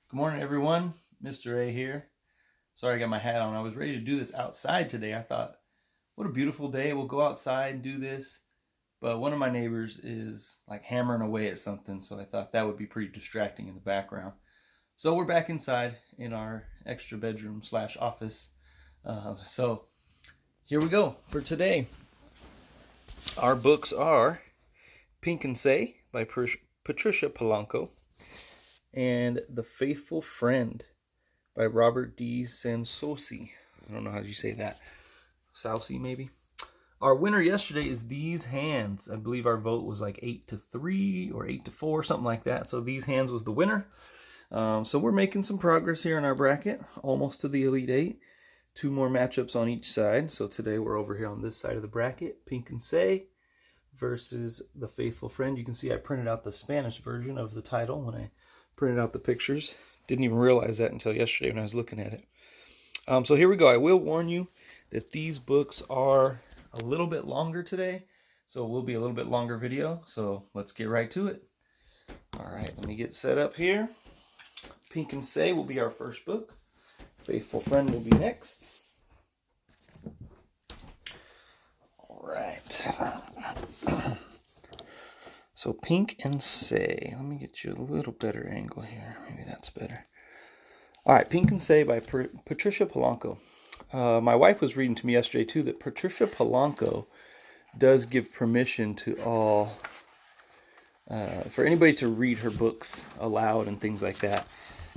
Good morning, everyone. Mr. A here. Sorry I got my hat on. I was ready to do this outside today. I thought, what a beautiful day. We'll go outside and do this. But one of my neighbors is like hammering away at something, so I thought that would be pretty distracting in the background. So we're back inside in our extra bedroom slash office. So here we go for today. Our books are Pink and Say by Patricia Polanco and The Faithful Friend by Robert D. Sansosi. I don't know how you say that. Saucy, maybe. Our winner yesterday is These Hands. I believe our vote was like 8-3 or 8-4, something like that. So These Hands was the winner. So we're making some progress here in our bracket, almost to the Elite Eight. 2 more matchups on each side. So today we're over here on this side of the bracket. Pink and Say versus The Faithful Friend. You can see I printed out the Spanish version of the title when I printed out the pictures. Didn't even realize that until yesterday when I was looking at it. So here we go. I will warn you that these books are a little bit longer today. So it will be a little bit longer video. So let's get right to it. All right, let me get set up here. Pink and Say will be our first book. Faithful Friend will be next. All right. So Pink and Say. Let me get you a little better angle here. Maybe that's better. All right, Pink and Say by Patricia Polanco. My wife was reading to me yesterday too that Patricia Polanco does give permission to all, for anybody to read her books aloud and things like that.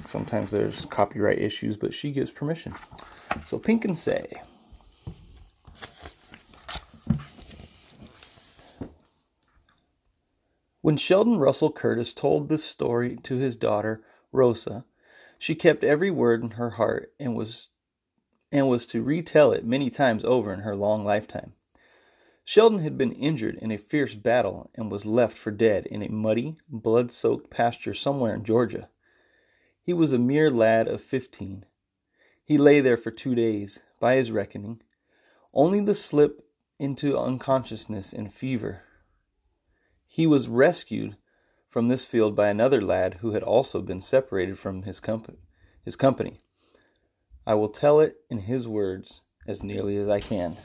Sometimes there's copyright issues, but she gives permission. So Pink and Say. When Sheldon Russell Curtis told this story to his daughter, Rosa, she kept every word in her heart and was to retell it many times over in her long lifetime. Sheldon had been injured in a fierce battle and was left for dead in a muddy, blood-soaked pasture somewhere in Georgia. He was a mere lad of 15. He lay there for 2 days, by his reckoning, only to slip into unconsciousness and fever. He was rescued from this field by another lad who had also been separated from his company. I will tell it in his words as nearly as I can.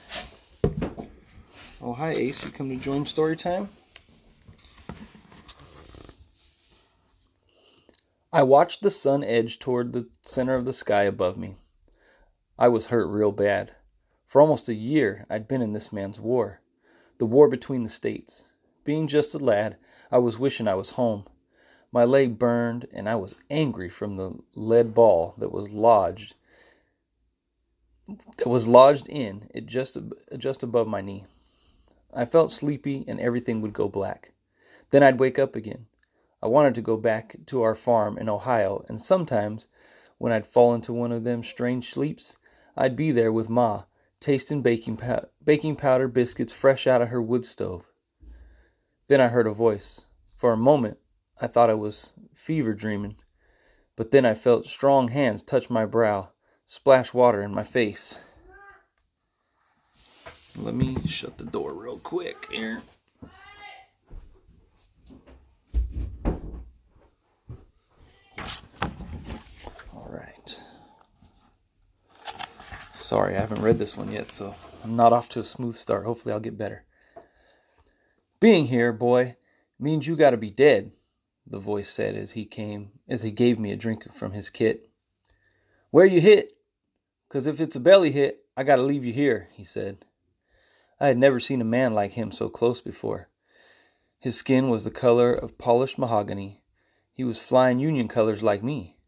Oh, hi, Ace. You come to join story time? I watched the sun edge toward the center of the sky above me. I was hurt real bad. For almost a year, I'd been in this man's war. The war between the states. Being just a lad, I was wishing I was home. My leg burned, and I was angry from the lead ball that was lodged in it just above my knee. I felt sleepy, and everything would go black. Then I'd wake up again. I wanted to go back to our farm in Ohio, and sometimes, when I'd fall into one of them strange sleeps, I'd be there with Ma, tasting baking powder biscuits fresh out of her wood stove. Then I heard a voice. For a moment, I thought I was fever dreaming, but then I felt strong hands touch my brow, splash water in my face. Let me shut the door real quick here. All right. Sorry, I haven't read this one yet, so I'm not off to a smooth start. Hopefully I'll get better. Being here, boy, means you gotta be dead, the voice said as he gave me a drink from his kit. Where you hit? 'Cause if it's a belly hit, I gotta leave you here, he said. I had never seen a man like him so close before. His skin was the color of polished mahogany. He was flying Union colors like me.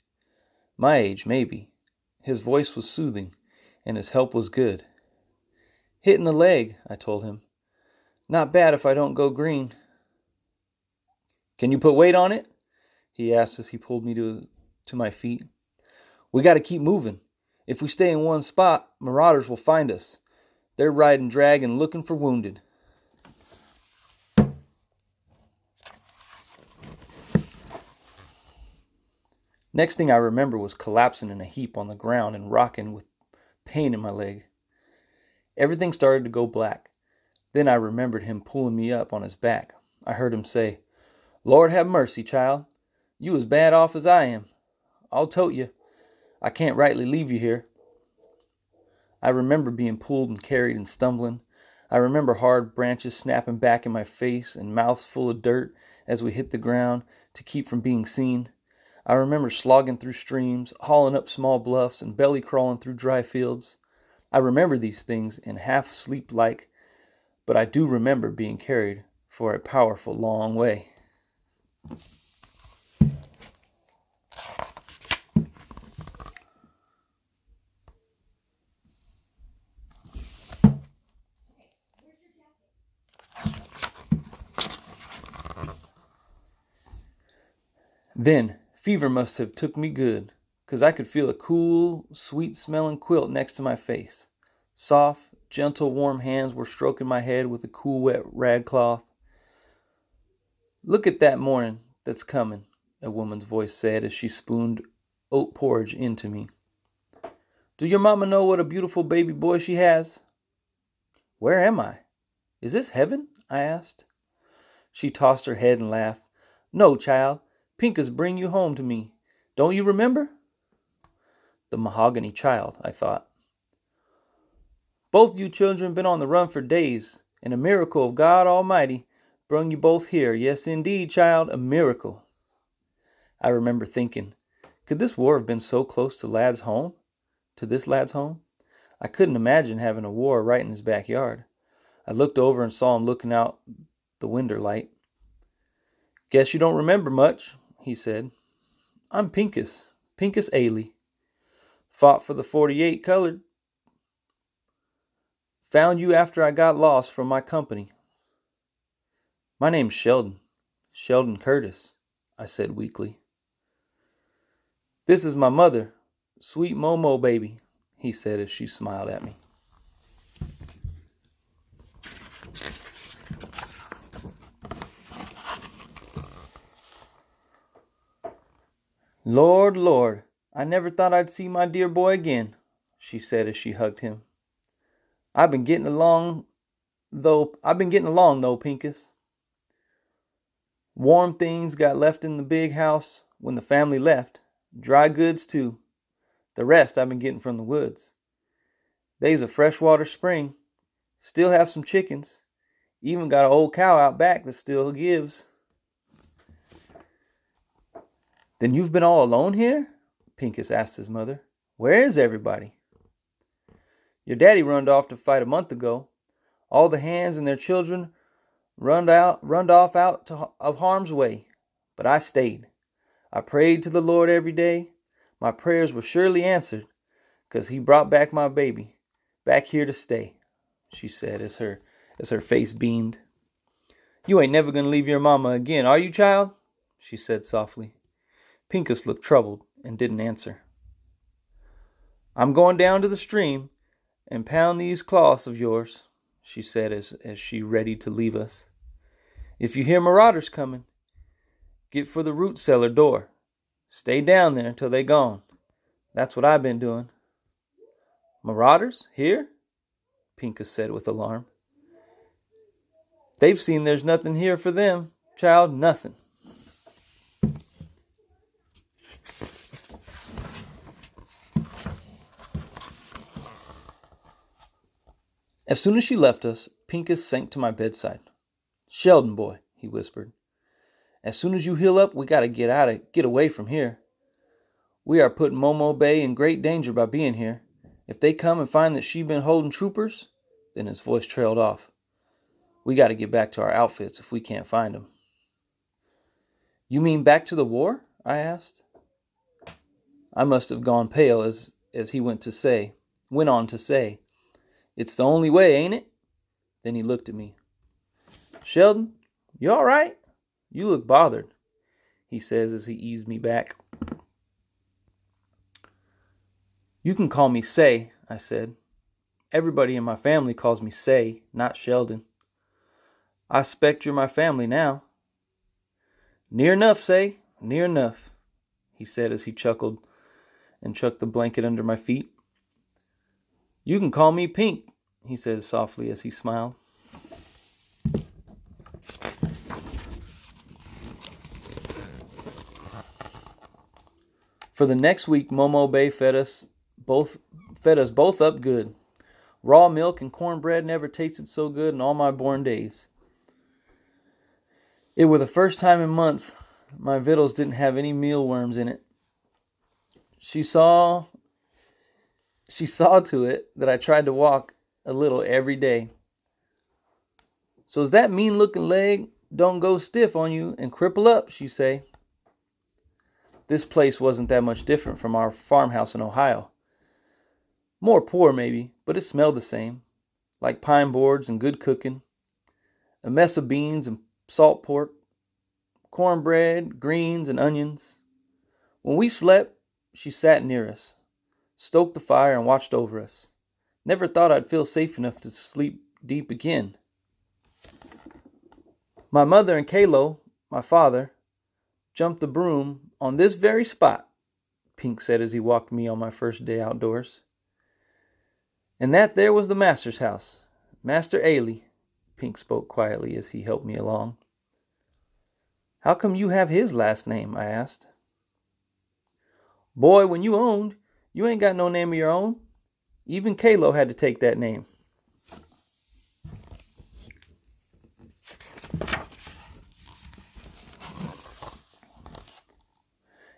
My age, maybe. His voice was soothing, and his help was good. Hit in the leg, I told him. Not bad if I don't go green. Can you put weight on it? He asked as he pulled me to my feet. We got to keep moving. If we stay in one spot, marauders will find us. They're riding drag and looking for wounded. Next thing I remember was collapsing in a heap on the ground and rocking with pain in my leg. Everything started to go black. Then I remembered him pulling me up on his back. I heard him say, Lord have mercy, child. You as bad off as I am. I'll tote you. I can't rightly leave you here. I remember being pulled and carried and stumbling. I remember hard branches snapping back in my face and mouths full of dirt as we hit the ground to keep from being seen. I remember slogging through streams, hauling up small bluffs, and belly crawling through dry fields. I remember these things in half sleep like, but I do remember being carried for a powerful long way. Then fever must have took me good, 'cause I could feel a cool, sweet-smelling quilt next to my face. Soft, gentle, warm hands were stroking my head with a cool, wet rag cloth. "Look at that morning that's coming," a woman's voice said as she spooned oat porridge into me. "Do your mama know what a beautiful baby boy she has?" "Where am I? Is this heaven?" I asked. She tossed her head and laughed. "No, child. Pincus bring you home to me. Don't you remember?" The mahogany child, I thought. "Both you children been on the run for days, and a miracle of God Almighty brung you both here. Yes, indeed, child, a miracle." I remember thinking, could this war have been so close to Lad's home? To this lad's home? I couldn't imagine having a war right in his backyard. I looked over and saw him looking out the window light. "Guess you don't remember much," he said. "I'm Pincus Ailey. Fought for the 48 colored. Found you after I got lost from my company." "My name's Sheldon Curtis," I said weakly. "This is my mother, sweet Momo baby," he said as she smiled at me. "Lord, Lord, I never thought I'd see my dear boy again," she said as she hugged him. I've been getting along though, Pincus. Warm things got left in the big house when the family left. Dry goods, too. The rest I've been getting from the woods. They's a freshwater spring. Still have some chickens. Even got an old cow out back that still gives." "Then you've been all alone here?" Pincus asked his mother. "Where is everybody?" "Your daddy runned off to fight a month ago. All the hands and their children runned off out of harm's way. But I stayed. I prayed to the Lord every day. My prayers were surely answered, 'cause he brought back my baby, back here to stay," she said as her face beamed. "You ain't never gonna leave your mama again, are you, child?" she said softly. Pincus looked troubled and didn't answer. "I'm going down to the stream and pound these cloths of yours," she said as she readied to leave us. "If you hear marauders coming, get for the root cellar door. Stay down there until they gone. That's what I've been doing." "Marauders? Here?" Pincus said with alarm. "They've seen there's nothing here for them, child, nothing." As soon as she left us, Pincus sank to my bedside. "Sheldon boy," he whispered, "as soon as you heal up, we gotta get away from here. We are putting Momo Bay in great danger by being here. If they come and find that she been holding troopers," then his voice trailed off, "we gotta get back to our outfits if we can't find them." "You mean back to the war?" I asked. I must have gone pale as he went on to say, "It's the only way, ain't it?" Then he looked at me. "Sheldon, you all right? You look bothered," he says as he eased me back. "You can call me Say," I said. "Everybody in my family calls me Say, not Sheldon. I 'spect you're my family now." "Near enough, Say, near enough," he said as he chuckled and chucked the blanket under my feet. "You can call me Pink," he said softly as he smiled. For the next week, Momo Bay fed us both up good. Raw milk and cornbread never tasted so good in all my born days. It were the first time in months my victuals didn't have any mealworms in it. She saw to it that I tried to walk a little every day. So's that mean-looking leg don't go stiff on you and cripple up, she say. This place wasn't that much different from our farmhouse in Ohio. More poor, maybe, but it smelled the same, like pine boards and good cooking. A mess of beans and salt pork, cornbread, greens, and onions. When we slept, she sat near us, stoked the fire, and watched over us. Never thought I'd feel safe enough to sleep deep again. My mother and Kalo, my father, jumped the broom on this very spot, Pink said as he walked me on my first day outdoors. And that there was the master's house, Master Ailey, Pink spoke quietly as he helped me along. How come you have his last name? I asked. Boy, when you owned, you ain't got no name of your own. Even Kalo had to take that name.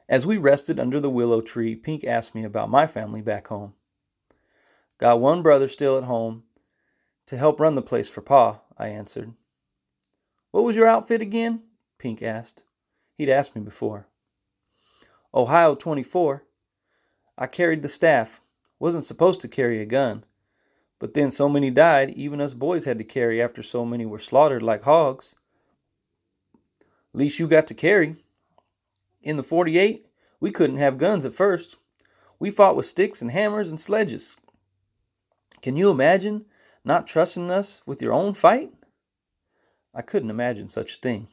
As we rested under the willow tree, Pink asked me about my family back home. Got one brother still at home to help run the place for Pa, I answered. What was your outfit again? Pink asked. He'd asked me before. Ohio 24. I carried the staff. Wasn't supposed to carry a gun. But then so many died, even us boys had to carry after so many were slaughtered like hogs. Least you got to carry. In the 48, we couldn't have guns at first. We fought with sticks and hammers and sledges. Can you imagine not trusting us with your own fight? I couldn't imagine such a thing.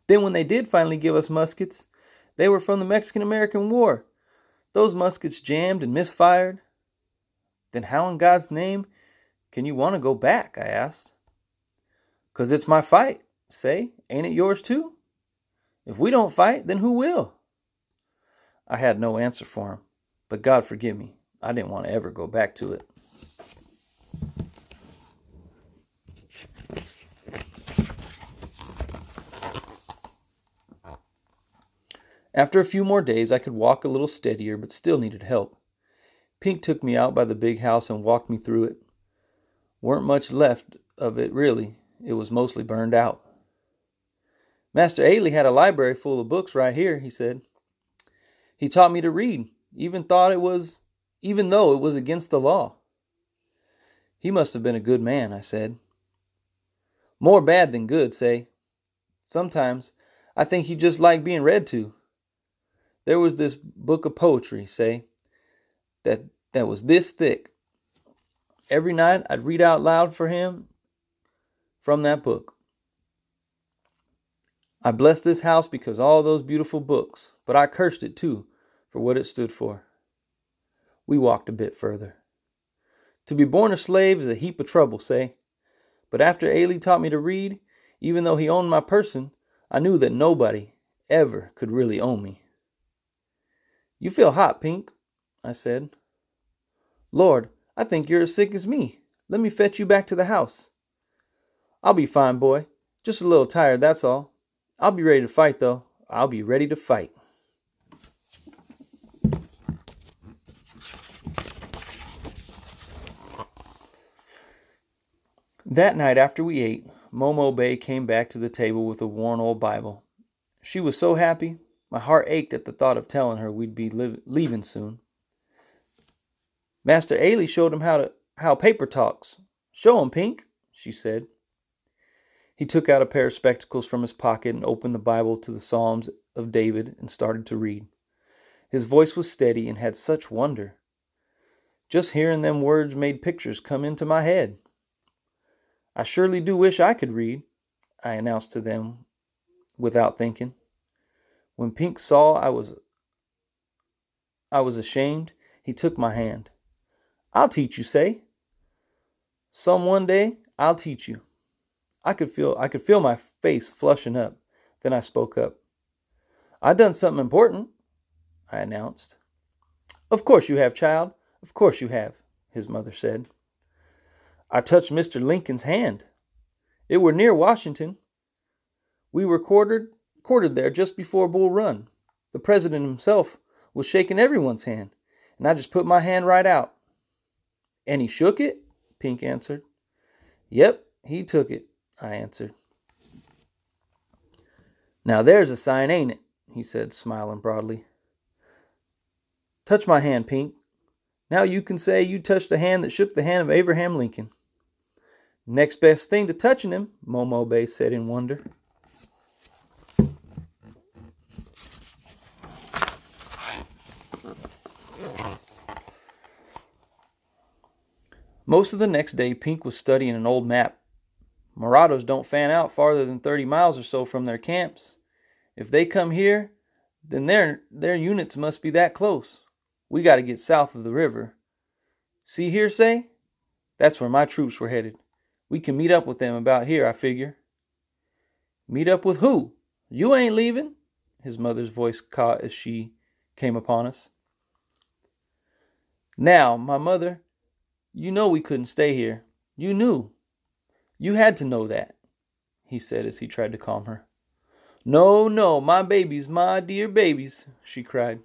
Then when they did finally give us muskets, they were from the Mexican-American War. Those muskets jammed and misfired. Then how in God's name can you want to go back? I asked. 'Cause it's my fight, say, ain't it yours too? If we don't fight, then who will? I had no answer for him, but God forgive me, I didn't want to ever go back to it. After a few more days, I could walk a little steadier, but still needed help. Pink took me out by the big house and walked me through it. Weren't much left of it, really. It was mostly burned out. Master Ailey had a library full of books right here, he said. He taught me to read, even though it was against the law. He must have been a good man, I said. More bad than good, say. Sometimes I think he just liked being read to. There was this book of poetry, say, that was this thick. Every night I'd read out loud for him from that book. I blessed this house because of all those beautiful books, but I cursed it too for what it stood for. We walked a bit further. To be born a slave is a heap of trouble, say. But after Ailey taught me to read, even though he owned my person, I knew that nobody ever could really own me. You feel hot, Pink, I said. Lord, I think you're as sick as me. Let me fetch you back to the house. I'll be fine, boy. Just a little tired, that's all. I'll be ready to fight, though. I'll be ready to fight. That night after we ate, Momo Bay came back to the table with a worn old Bible. She was so happy, my heart ached at the thought of telling her we'd be leaving soon. Master Ailey showed him how paper talks. Show him, Pink, she said. He took out a pair of spectacles from his pocket and opened the Bible to the Psalms of David and started to read. His voice was steady and had such wonder. Just hearing them words made pictures come into my head. I surely do wish I could read, I announced to them without thinking. When Pink saw I was ashamed, he took my hand. I'll teach you, say. Some one day, I'll teach you. I could feel my face flushing up. Then I spoke up. I done something important. I announced. Of course you have, child. Of course you have, his mother said. I touched Mr. Lincoln's hand. It were near Washington. We were quartered there just before Bull Run. The president himself was shaking everyone's hand, and I just put my hand right out. And he shook it? Pink answered. Yep, he took it, I answered. Now there's a sign, ain't it? He said, smiling broadly. Touch my hand, Pink. Now you can say you touched the hand that shook the hand of Abraham Lincoln. Next best thing to touching him, Momo Bay said in wonder. Most of the next day, Pink was studying an old map. Marauders don't fan out farther than 30 miles or so from their camps. If they come here, then their units must be that close. We got to get south of the river. See here, say? That's where my troops were headed. We can meet up with them about here, I figure. Meet up with who? You ain't leaving? His mother's voice caught as she came upon us. Now, my mother, you know we couldn't stay here. You knew. You had to know that, he said as he tried to calm her. No, no, my babies, my dear babies, she cried.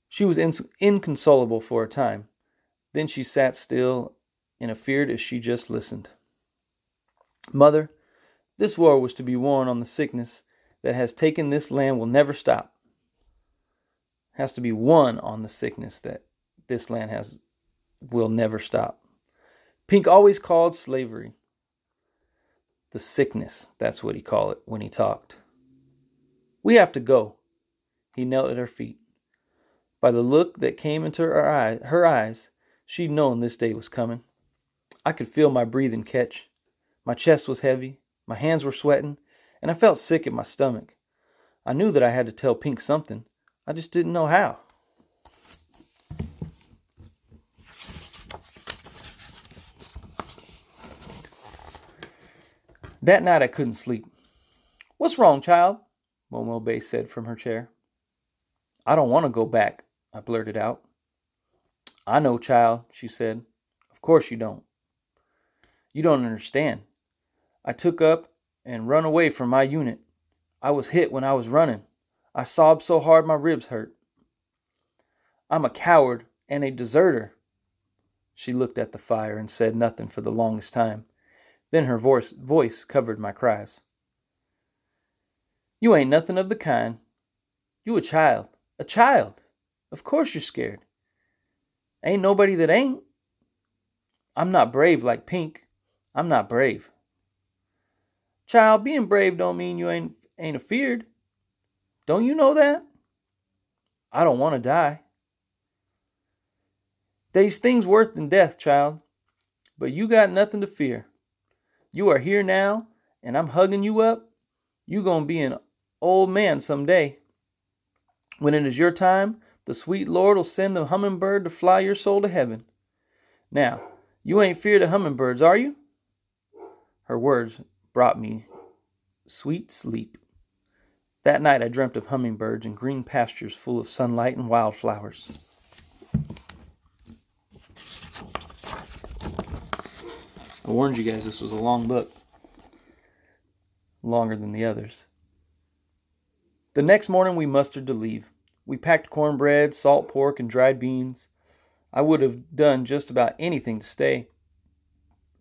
She was inconsolable for a time. Then she sat still and feared as she just listened. Mother, this war was to be won on the sickness that has taken this land will never stop. Has to be won on the sickness that this land will never stop. Pink always called slavery the sickness. That's what he called it when he talked. We have to go. He knelt at her feet. By the look that came into her eyes, she'd known this day was coming. I could feel my breathing catch. My chest was heavy, my hands were sweating, and I felt sick in my stomach. I knew that I had to tell Pink something. I just didn't know how. That night I couldn't sleep. What's wrong, child? Momo Bay said from her chair. I don't want to go back, I blurted out. I know, child, she said. Of course you don't. You don't understand. I took up and run away from my unit. I was hit when I was running. I sobbed so hard my ribs hurt. I'm a coward and a deserter. She looked at the fire and said nothing for the longest time. Then her voice covered my cries. You ain't nothing of the kind. You a child. A child. Of course you're scared. Ain't nobody that ain't. I'm not brave like Pink. I'm not brave. Child, being brave don't mean you ain't afeared. Don't you know that? I don't want to die. There's things worse than death, child. But you got nothing to fear. You are here now, and I'm hugging you up. You gonna be an old man someday. When it is your time, the sweet Lord will send a hummingbird to fly your soul to heaven. Now, you ain't feared of hummingbirds, are you? Her words brought me sweet sleep. That night I dreamt of hummingbirds and green pastures full of sunlight and wildflowers. I warned you guys this was a long book. Longer than the others. The next morning we mustered to leave. We packed cornbread, salt pork, and dried beans. I would have done just about anything to stay.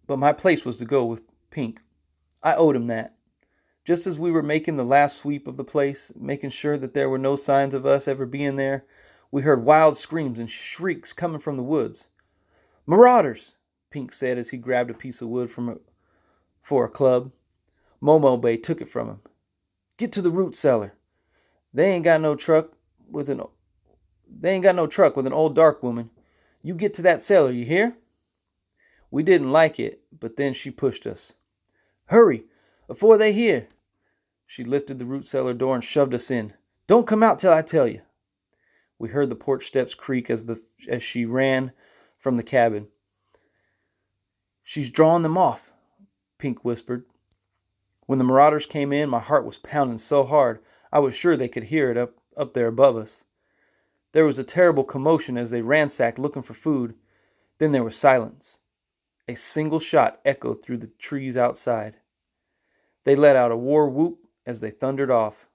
But my place was to go with Pink. I owed him that. Just as we were making the last sweep of the place, making sure that there were no signs of us ever being there, we heard wild screams and shrieks coming from the woods. Marauders! Pink said as he grabbed a piece of wood for a club. Momo Bay took it from him. Get to the root cellar. They ain't got no truck with an old dark woman. You get to that cellar, you hear? We didn't like it, but then she pushed us. Hurry, afore they hear. She lifted the root cellar door and shoved us in. Don't come out till I tell you. We heard the porch steps creak as she ran from the cabin. She's drawing them off, Pink whispered. When the marauders came in, my heart was pounding so hard I was sure they could hear it up there above us. There was a terrible commotion as they ransacked looking for food. Then there was silence. A single shot echoed through the trees outside. They let out a war whoop as they thundered off.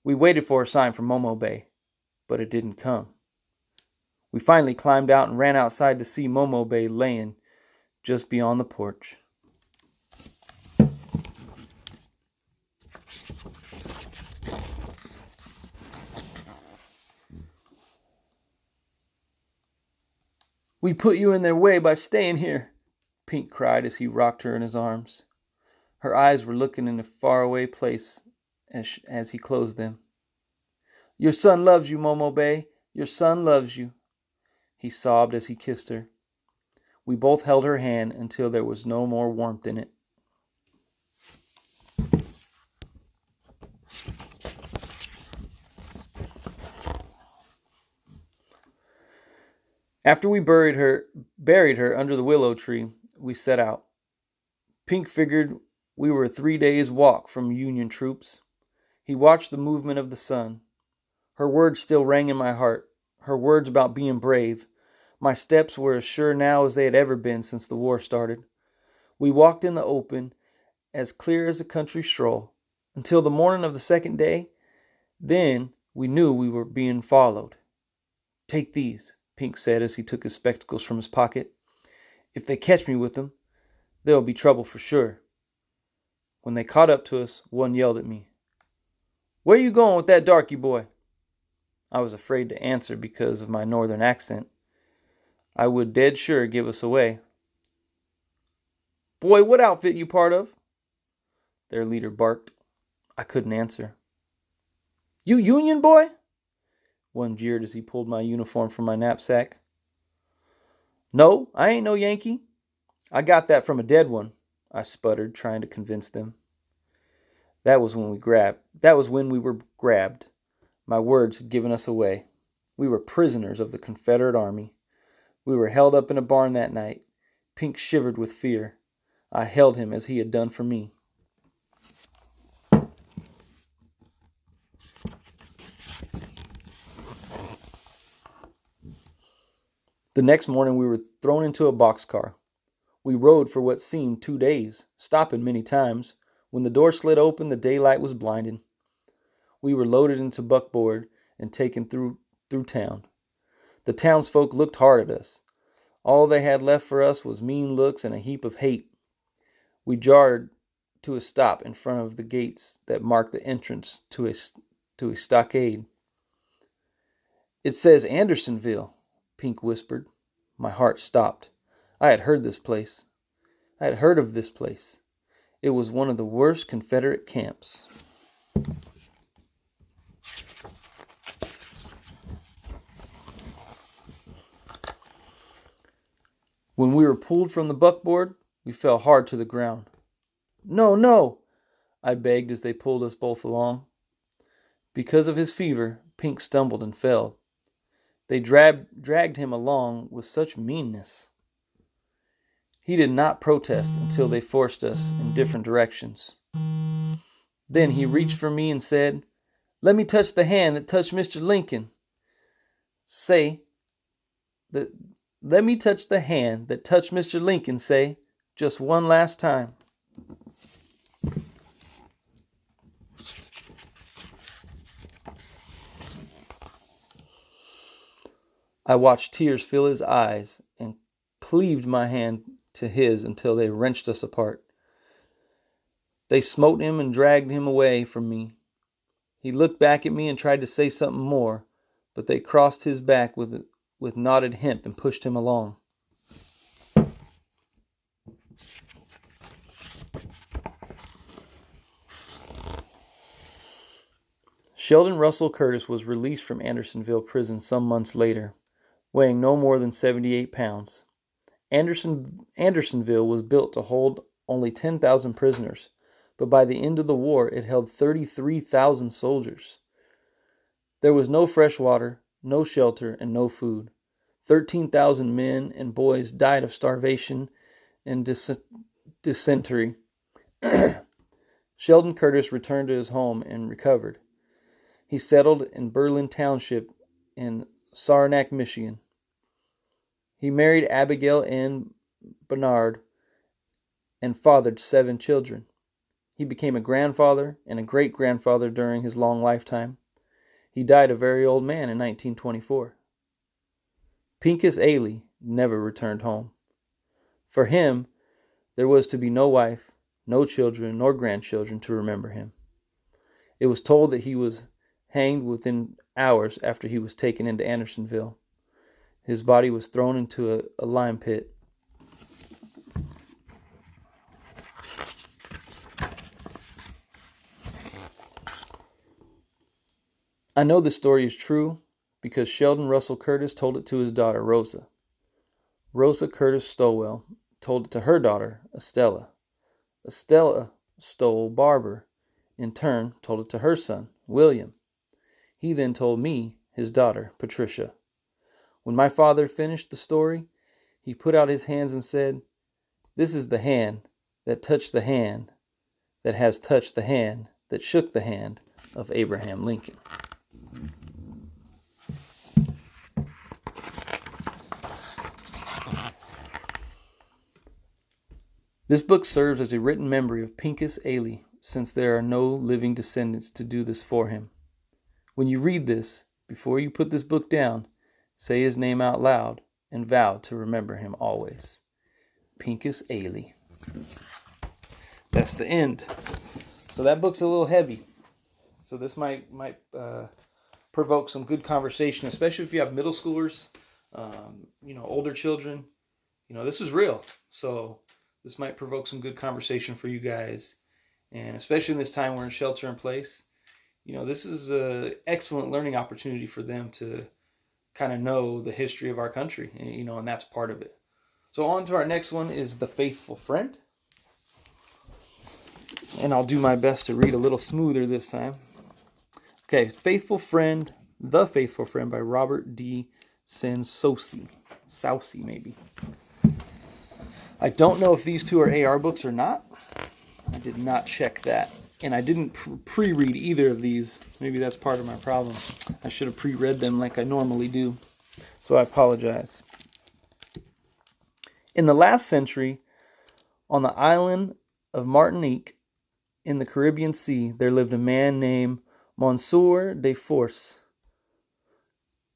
We waited for a sign from Momo Bay, but it didn't come. We finally climbed out and ran outside to see Momo Bay laying just beyond the porch. "We put you in their way by staying here," Pink cried as he rocked her in his arms. Her eyes were looking in a faraway place as he closed them. "Your son loves you, Momo Bay. Your son loves you," he sobbed as he kissed her. We both held her hand until there was no more warmth in it. After we buried her under the willow tree, we set out. Pink figured we were a 3 days' walk from Union troops. He watched the movement of the sun. Her words still rang in my heart, her words about being brave. My steps were as sure now as they had ever been since the war started. We walked in the open, as clear as a country stroll, until the morning of the second day. Then we knew we were being followed. "Take these," Pink said as he took his spectacles from his pocket. "If they catch me with them, there'll be trouble for sure." When they caught up to us, one yelled at me, "Where you going with that darky boy?" I was afraid to answer because of my northern accent. I would dead sure give us away. "Boy, what outfit you part of?" their leader barked. I couldn't answer. "You Union boy?" one jeered as he pulled my uniform from my knapsack. "No, I ain't no Yankee. I got that from a dead one," I sputtered, trying to convince them. That was when we were grabbed. My words had given us away. We were prisoners of the Confederate Army. We were held up in a barn that night. Pink shivered with fear. I held him as he had done for me. The next morning we were thrown into a boxcar. We rode for what seemed 2 days, stopping many times. When the door slid open, the daylight was blinding. We were loaded into buckboard and taken through town. The townsfolk looked hard at us. All they had left for us was mean looks and a heap of hate. We jarred to a stop in front of the gates that marked the entrance to a stockade. "It says Andersonville," Pink whispered. My heart stopped. I had heard of this place. It was one of the worst Confederate camps. When we were pulled from the buckboard, we fell hard to the ground. "No, no," I begged as they pulled us both along. Because of his fever, Pink stumbled and fell. They dragged him along with such meanness. He did not protest until they forced us in different directions. Then he reached for me and said, "Let me touch the hand that touched Mr. Lincoln. Let me touch the hand that touched Mr. Lincoln, say, just one last time." I watched tears fill his eyes and cleaved my hand to his until they wrenched us apart. They smote him and dragged him away from me. He looked back at me and tried to say something more, but they crossed his back with knotted hemp and pushed him along. Sheldon Russell Curtis was released from Andersonville prison some months later, weighing no more than 78 pounds. Andersonville was built to hold only 10,000 prisoners, but by the end of the war it held 33,000 soldiers. There was no fresh water, no shelter, and no food. 13,000 men and boys died of starvation and dysentery. Sheldon Curtis returned to his home and recovered. He settled in Berlin Township in Saranac, Michigan. He married Abigail N. Bernard and fathered 7 children. He became a grandfather and a great-grandfather during his long lifetime. He died a very old man in 1924. Pincus Ailey never returned home. For him, there was to be no wife, no children, nor grandchildren to remember him. It was told that he was hanged within hours after he was taken into Andersonville. His body was thrown into a lime pit. I know this story is true because Sheldon Russell Curtis told it to his daughter, Rosa. Rosa Curtis Stowell told it to her daughter, Estella. Estella Stowell Barber, in turn, told it to her son, William. He then told me, his daughter, Patricia. When my father finished the story, he put out his hands and said, "This is the hand that touched the hand that has touched the hand that shook the hand of Abraham Lincoln." This book serves as a written memory of Pincus Ailey, since there are no living descendants to do this for him. When you read this, before you put this book down, say his name out loud and vow to remember him always. Pincus Ailey. That's the end. So that book's a little heavy. So this might provoke some good conversation, especially if you have middle schoolers, older children. This is real. So this might provoke some good conversation for you guys. And especially in this time we're in shelter in place, this is an excellent learning opportunity for them to kind of know the history of our country, and that's part of it. So on to our next one is The Faithful Friend. And I'll do my best to read a little smoother this time. Okay, Faithful Friend, The Faithful Friend by Robert D. Sansosi. Saucy, maybe. I don't know if these two are AR books or not. I did not check that. And I didn't pre-read either of these. Maybe that's part of my problem. I should have pre-read them like I normally do. So I apologize. In the last century, on the island of Martinique in the Caribbean Sea, there lived a man named Monsieur de Force,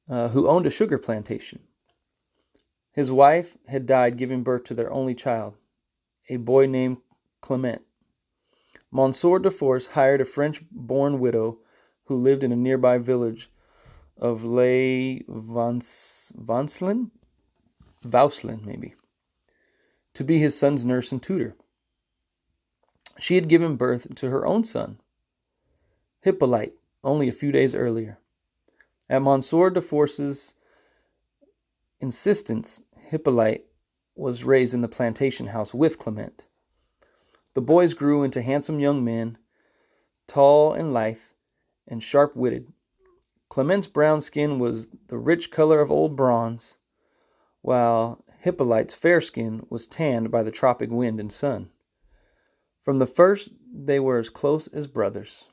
who owned a sugar plantation. His wife had died giving birth to their only child, a boy named Clement. Monsieur de Force hired a French-born widow who lived in a nearby village of Les Vauslin, maybe, to be his son's nurse and tutor. She had given birth to her own son, Hippolyte, only a few days earlier. At Monsieur de Force's insistence, Hippolyte was raised in the plantation house with Clement. The boys grew into handsome young men, tall and lithe and sharp-witted. Clement's brown skin was the rich color of old bronze, while Hippolyte's fair skin was tanned by the tropic wind and sun. From the first, they were as close as brothers.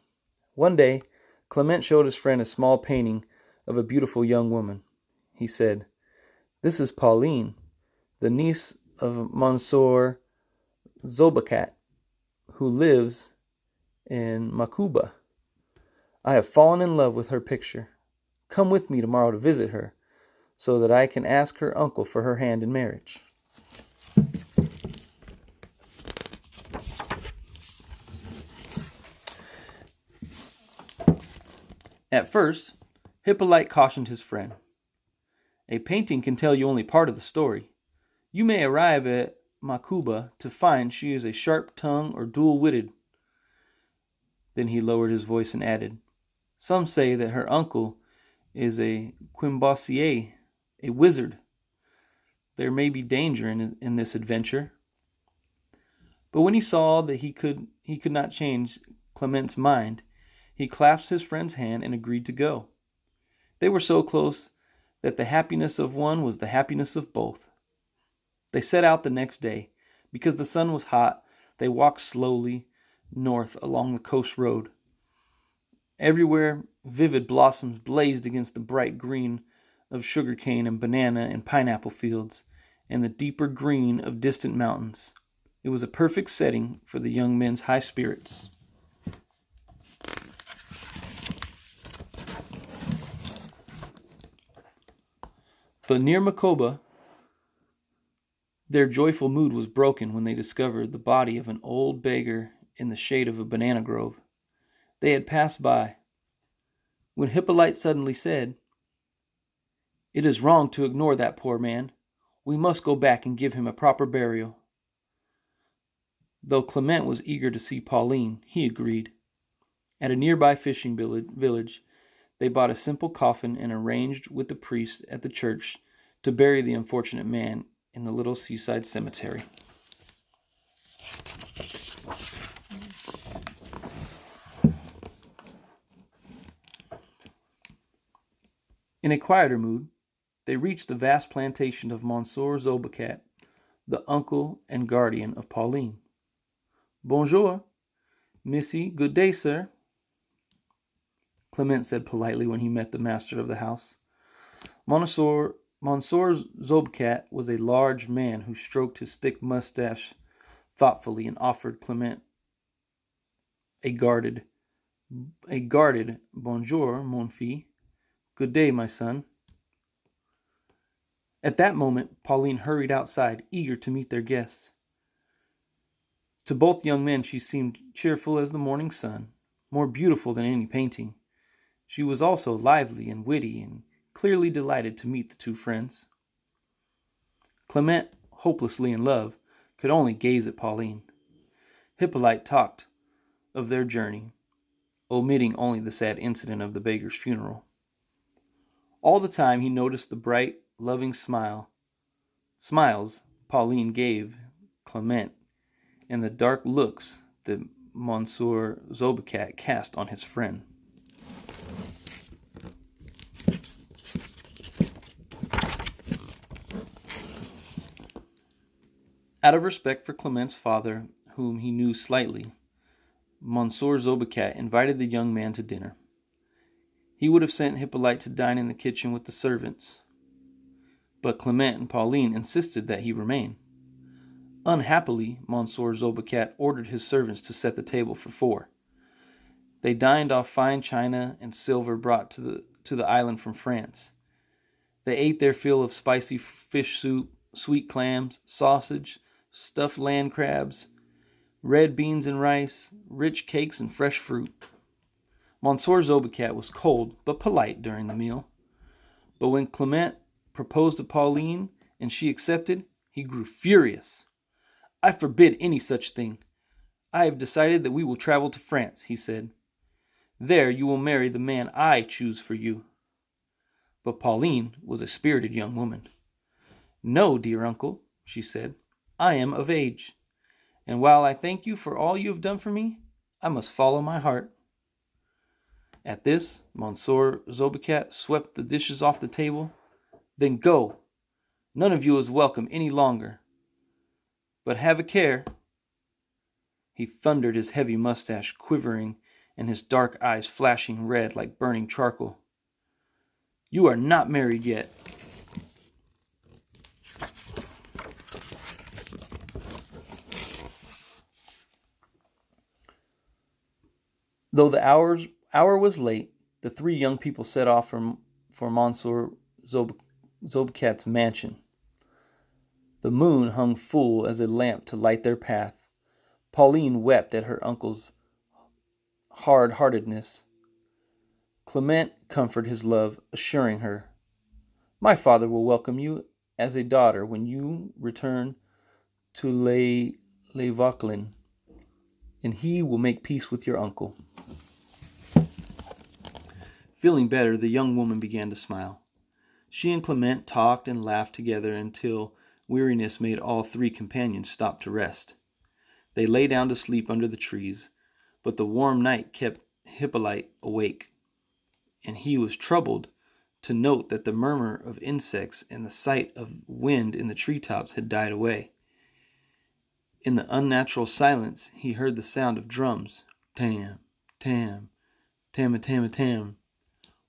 One day, Clement showed his friend a small painting of a beautiful young woman. He said, "This is Pauline, the niece of Monsieur Zobacat, who lives in Macuba. I have fallen in love with her picture. Come with me tomorrow to visit her, so that I can ask her uncle for her hand in marriage." At first, Hippolyte cautioned his friend. "A painting can tell you only part of the story. You may arrive at Macuba to find she is a sharp-tongued or dual-witted." Then he lowered his voice and added, "Some say that her uncle is a Quimbossier, a wizard. There may be danger in this adventure." But when he saw that he could not change Clement's mind, he clasped his friend's hand and agreed to go. They were so close that the happiness of one was the happiness of both. They set out the next day. Because the sun was hot, they walked slowly north along the coast road. Everywhere, vivid blossoms blazed against the bright green of sugarcane and banana and pineapple fields, and the deeper green of distant mountains. It was a perfect setting for the young men's high spirits. But near Macoba, their joyful mood was broken when they discovered the body of an old beggar in the shade of a banana grove. They had passed by, when Hippolyte suddenly said, "It is wrong to ignore that poor man. We must go back and give him a proper burial." Though Clement was eager to see Pauline, he agreed. At a nearby fishing village, they bought a simple coffin and arranged with the priest at the church to bury the unfortunate man in the little seaside cemetery. In a quieter mood, they reached the vast plantation of Monsieur Zobecat, the uncle and guardian of Pauline. "Bonjour, Missy, good day, sir," Clement said politely when he met the master of the house. Monsieur Zobecat was a large man who stroked his thick mustache thoughtfully and offered Clement a guarded "Bonjour, mon fils," "Good day, my son." At that moment, Pauline hurried outside, eager to meet their guests. To both young men she seemed cheerful as the morning sun, more beautiful than any painting. She was also lively and witty, and clearly delighted to meet the two friends. Clement, hopelessly in love, could only gaze at Pauline. Hippolyte talked of their journey, omitting only the sad incident of the beggar's funeral. All the time he noticed the bright, loving smiles Pauline gave Clement, and the dark looks that Monsieur Zobecat cast on his friend. Out of respect for Clement's father, whom he knew slightly, Monsieur Zobecat invited the young man to dinner. He would have sent Hippolyte to dine in the kitchen with the servants, but Clement and Pauline insisted that he remain. Unhappily, Monsieur Zobecat ordered his servants to set the table for 4. They dined off fine china and silver brought to the island from France. They ate their fill of spicy fish soup, sweet clams, sausage, stuffed land crabs, red beans and rice, rich cakes and fresh fruit. Monsieur Zobecat was cold but polite during the meal. But when Clement proposed to Pauline and she accepted, he grew furious. "I forbid any such thing. I have decided that we will travel to France," he said. "There you will marry the man I choose for you." But Pauline was a spirited young woman. "No, dear uncle," she said, "I am of age, and while I thank you for all you have done for me, I must follow my heart." At this, Monsieur Zobecat swept the dishes off the table. "Then go. None of you is welcome any longer. But have a care." He thundered, his heavy mustache quivering and his dark eyes flashing red like burning charcoal. "You are not married yet." Though the hour was late, the 3 young people set off for Monsieur Zobecat's mansion. The moon hung full as a lamp to light their path. Pauline wept at her uncle's hard-heartedness. Clement comforted his love, assuring her, "My father will welcome you as a daughter when you return to Les Vauquelins, and he will make peace with your uncle." Feeling better, the young woman began to smile. She and Clement talked and laughed together until weariness made all 3 companions stop to rest. They lay down to sleep under the trees, but the warm night kept Hippolyte awake, and he was troubled to note that the murmur of insects and the sight of wind in the treetops had died away. In the unnatural silence, he heard the sound of drums, tam, tam, tam.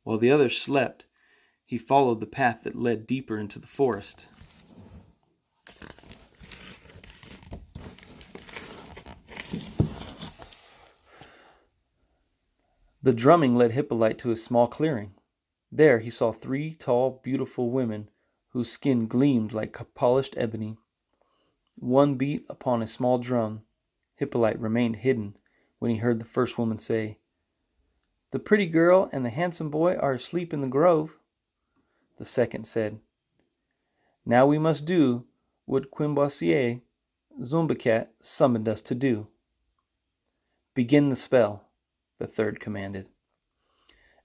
While the others slept, he followed the path that led deeper into the forest. The drumming led Hippolyte to a small clearing. There he saw 3 tall, beautiful women whose skin gleamed like polished ebony. One beat upon a small drum. Hippolyte remained hidden when he heard the first woman say, "The pretty girl and the handsome boy are asleep in the grove." The second said, "Now we must do what Quimboisier Zombicat summoned us to do." "Begin the spell," the third commanded.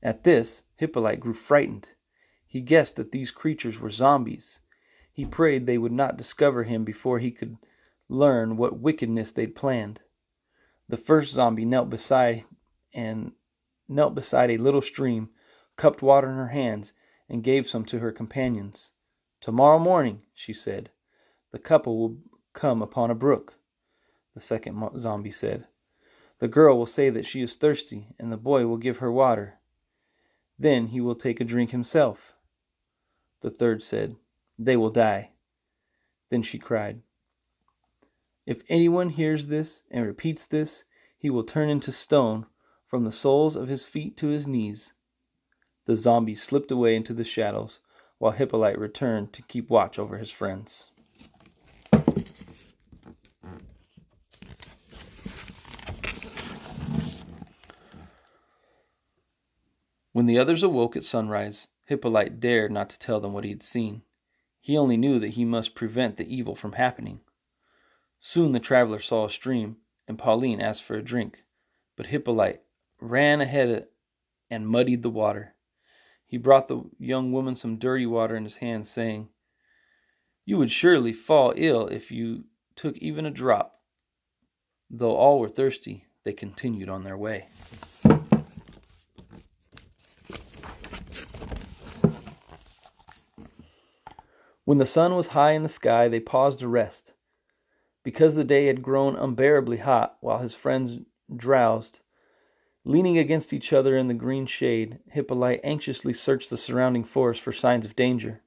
At this, Hippolyte grew frightened. He guessed that these creatures were zombies. He prayed they would not discover him before he could learn what wickedness they'd planned. The first zombie knelt beside a little stream, cupped water in her hands, and gave some to her companions. "Tomorrow morning," she said, "the couple will come upon a brook." The second zombie said, "The girl will say that she is thirsty, and the boy will give her water. Then he will take a drink himself." The third said, "They will die." Then she cried, "If anyone hears this and repeats this, he will turn into stone from the soles of his feet to his knees." The zombies slipped away into the shadows, while Hippolyte returned to keep watch over his friends. When the others awoke at sunrise, Hippolyte dared not to tell them what he had seen. He only knew that he must prevent the evil from happening. Soon the traveler saw a stream, and Pauline asked for a drink, but Hippolyte ran ahead and muddied the water. He brought the young woman some dirty water in his hand, saying, "You would surely fall ill if you took even a drop." Though all were thirsty, they continued on their way. When the sun was high in the sky, they paused to rest. Because the day had grown unbearably hot, while his friends drowsed, leaning against each other in the green shade, Hippolyte anxiously searched the surrounding forest for signs of danger.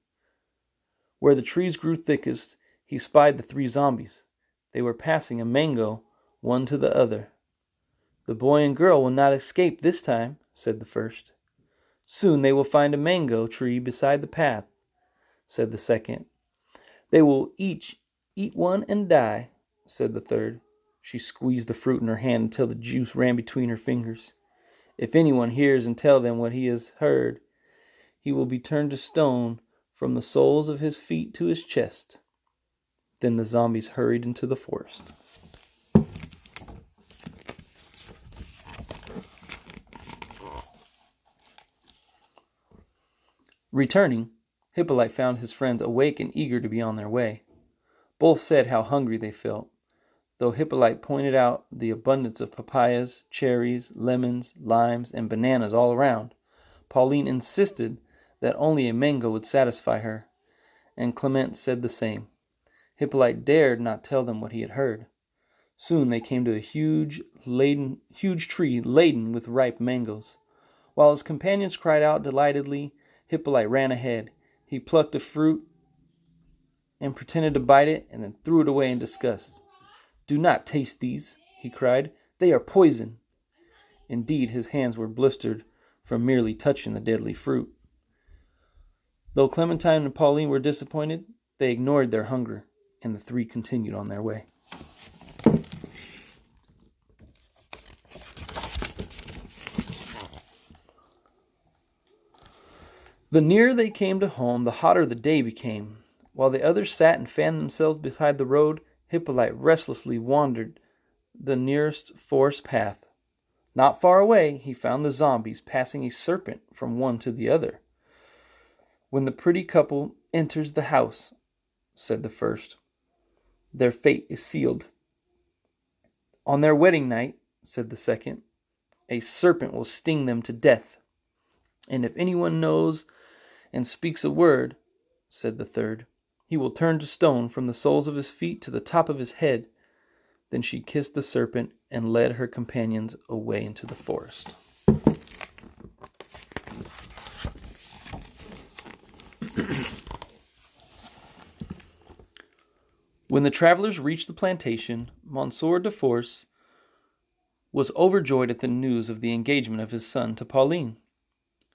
Where the trees grew thickest, he spied the 3 zombies. They were passing a mango, one to the other. "The boy and girl will not escape this time," said the first. "Soon they will find a mango tree beside the path," said the second. "They will each eat one and die," said the third. She squeezed the fruit in her hand until the juice ran between her fingers. "If anyone hears and tell them what he has heard, he will be turned to stone from the soles of his feet to his chest." Then the zombies hurried into the forest. Returning, Hippolyte found his friends awake and eager to be on their way. Both said how hungry they felt. Though Hippolyte pointed out the abundance of papayas, cherries, lemons, limes, and bananas all around, Pauline insisted that only a mango would satisfy her, and Clement said the same. Hippolyte dared not tell them what he had heard. Soon they came to a huge tree laden with ripe mangoes. While his companions cried out delightedly, Hippolyte ran ahead. He plucked a fruit and pretended to bite it, and then threw it away in disgust. "Do not taste these," he cried. "They are poison." Indeed, his hands were blistered from merely touching the deadly fruit. Though Clementine and Pauline were disappointed, they ignored their hunger, and the 3 continued on their way. The nearer they came to home, the hotter the day became. While the others sat and fanned themselves beside the road, Hippolyte restlessly wandered the nearest forest path. Not far away, he found the zombies passing a serpent from one to the other. "When the pretty couple enters the house," said the first, "their fate is sealed." "On their wedding night," said the second, "a serpent will sting them to death. And if anyone knows and speaks a word," said the third, "he will turn to stone from the soles of his feet to the top of his head." Then she kissed the serpent and led her companions away into the forest. When the travelers reached the plantation, Monsieur de Force was overjoyed at the news of the engagement of his son to Pauline.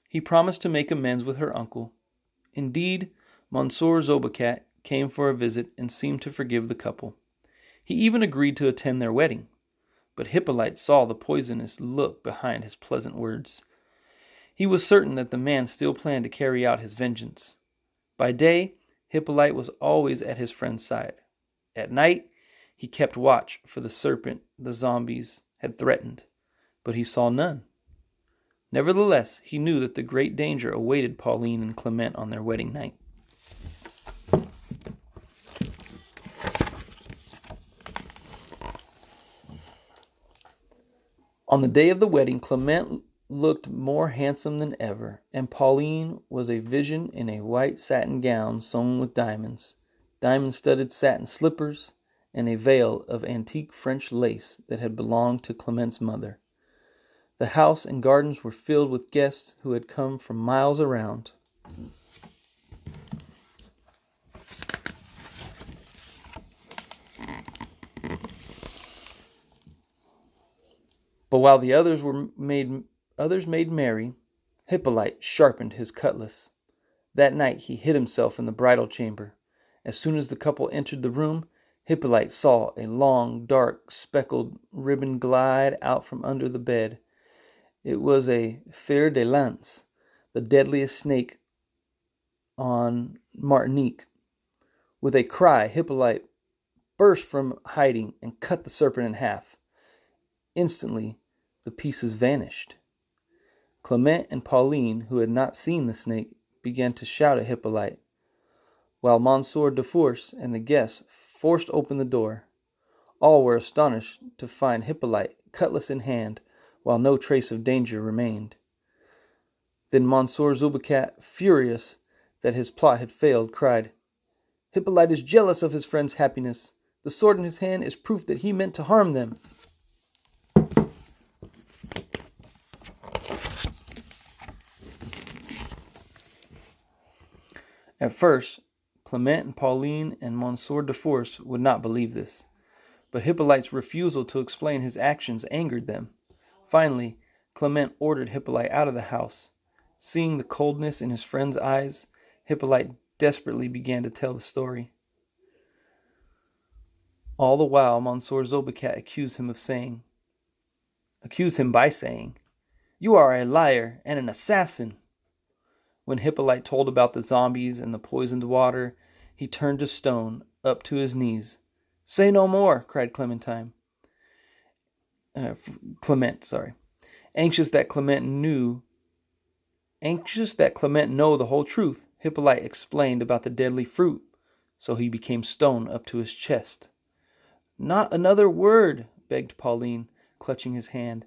He promised to make amends with her uncle. Indeed, Monsieur Zobecat came for a visit and seemed to forgive the couple. He even agreed to attend their wedding, but Hippolyte saw the poisonous look behind his pleasant words. He was certain that the man still planned to carry out his vengeance. By day, Hippolyte was always at his friend's side. At night, he kept watch for the serpent the zombies had threatened, but he saw none. Nevertheless, he knew that the great danger awaited Pauline and Clement on their wedding night. On the day of the wedding, Clement looked more handsome than ever, and Pauline was a vision in a white satin gown sewn with diamonds, diamond-studded satin slippers, and a veil of antique French lace that had belonged to Clement's mother. The house and gardens were filled with guests who had come from miles around. But while the others made merry, Hippolyte sharpened his cutlass. That night he hid himself in the bridal chamber. As soon as the couple entered the room, Hippolyte saw a long, dark, speckled ribbon glide out from under the bed. It was a fer de lance, the deadliest snake on Martinique. With a cry, Hippolyte burst from hiding and cut the serpent in half. Instantly, the pieces vanished. Clement and Pauline, who had not seen the snake, began to shout at Hippolyte, while Monsieur de Force and the guests forced open the door. All were astonished to find Hippolyte, cutlass in hand, while no trace of danger remained. Then Monsieur Zobecat, furious that his plot had failed, cried, "Hippolyte is jealous of his friend's happiness. The sword in his hand is proof that he meant to harm them." At first, Clement and Pauline and Monsieur de Force would not believe this, but Hippolyte's refusal to explain his actions angered them. Finally, Clement ordered Hippolyte out of the house. Seeing the coldness in his friend's eyes, Hippolyte desperately began to tell the story. All the while, Monsieur Zobecat accused him by saying, "You are a liar and an assassin." When Hippolyte told about the zombies and the poisoned water, he turned to stone, up to his knees. "Say no more," cried Clement. Anxious that Clement know the whole truth, Hippolyte explained about the deadly fruit, so he became stone up to his chest. "Not another word," begged Pauline, clutching his hand.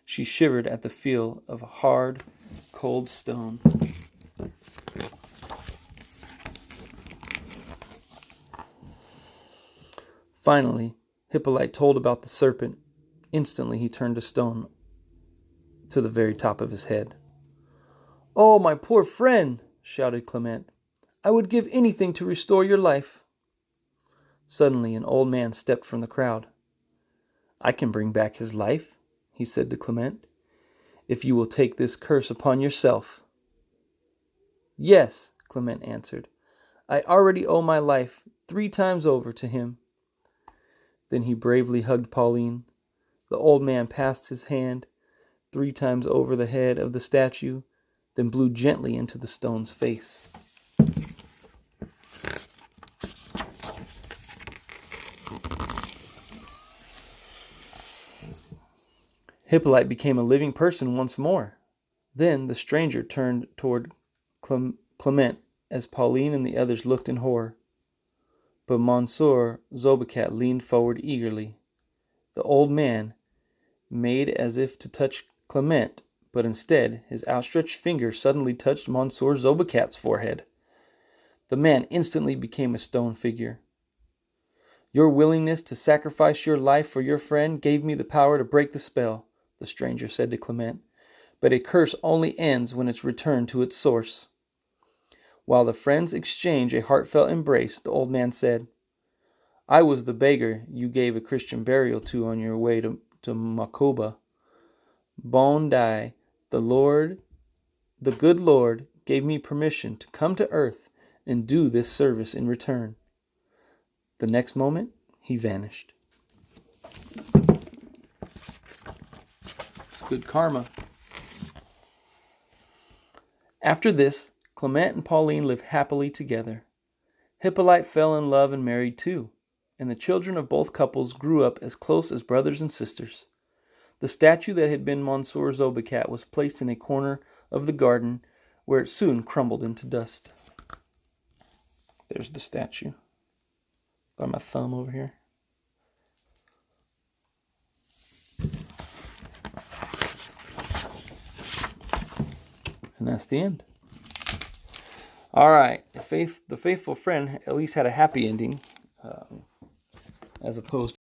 She shivered at the feel of hard, cold stone. Finally, Hippolyte told about the serpent. Instantly he turned to stone to the very top of his head. "Oh, my poor friend," shouted Clement. "I would give anything to restore your life." Suddenly an old man stepped from the crowd. "I can bring back his life," he said to Clement, "if you will take this curse upon yourself." "Yes," Clement answered. "I already owe my life 3 times over to him." Then he bravely hugged Pauline. The old man passed his hand 3 times over the head of the statue, then blew gently into the stone's face. Hippolyte became a living person once more. Then the stranger turned toward Clement as Pauline and the others looked in horror. But Monsieur Zobecat leaned forward eagerly. The old man made as if to touch Clement, but instead his outstretched finger suddenly touched Monsieur Zobecat's forehead. The man instantly became a stone figure. "Your willingness to sacrifice your life for your friend gave me the power to break the spell," the stranger said to Clement. "But a curse only ends when it's returned to its source." While the friends exchanged a heartfelt embrace, the old man said, I was the beggar you gave a Christian burial to on your way to Makoba. Bondi, the good Lord, gave me permission to come to earth and do this service in return. The next moment, he vanished. It's good karma. After this, Clement and Pauline lived happily together. Hippolyte fell in love and married too, and the children of both couples grew up as close as brothers and sisters. The statue that had been Monsieur Zobecat was placed in a corner of the garden, where it soon crumbled into dust. There's the statue. Got my thumb over here. And that's the end. All right, the faithful friend at least had a happy ending, as opposed